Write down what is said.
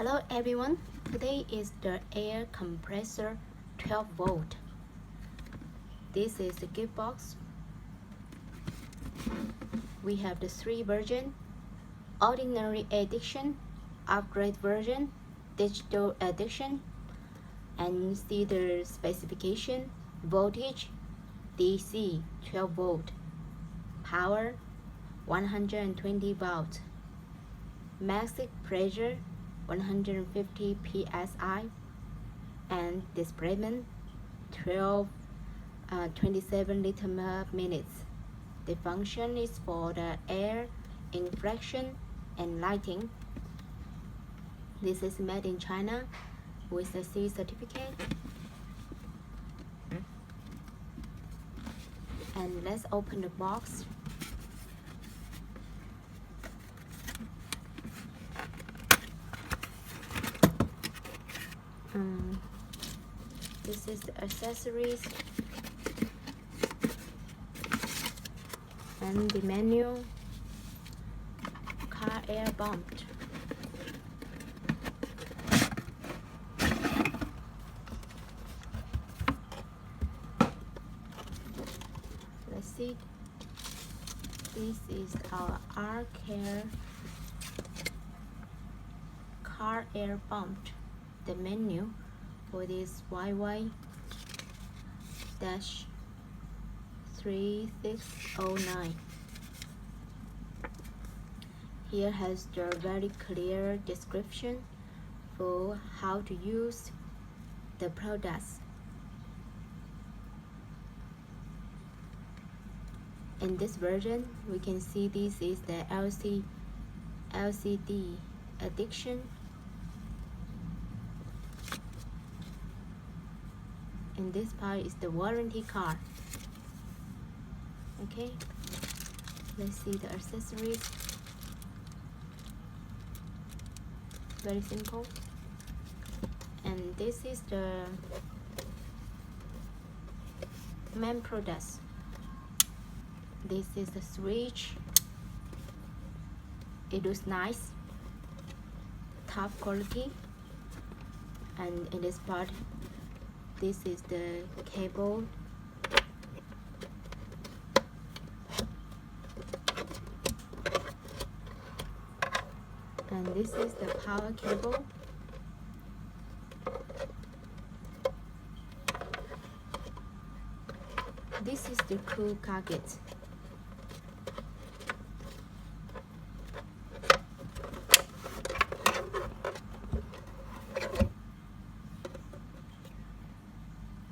Hello everyone, today is the air compressor 12 volt. This is the gift box. We have the 3 version: ordinary edition, upgrade version, digital edition, and see the specification: voltage DC 12 volt, power 120 volts, maximum pressure 150 psi, and displacement 27 liters per minute. The function is for the air inflection and lighting. This is made in China with a C certificate. And let's open the box. This is the accessories and the manual. Car air pump. Let's see. This is our R-Care car air pump. The menu for this YY-3609. Here has the very clear description for how to use the products. In this version, we can see this is the LCD edition. And this part is the warranty card. Okay, let's see the accessories. Very simple. And this is the main products. This is the switch. It looks nice, top quality. And in this part, this is the cable. And this is the power cable. This is the cool gadget.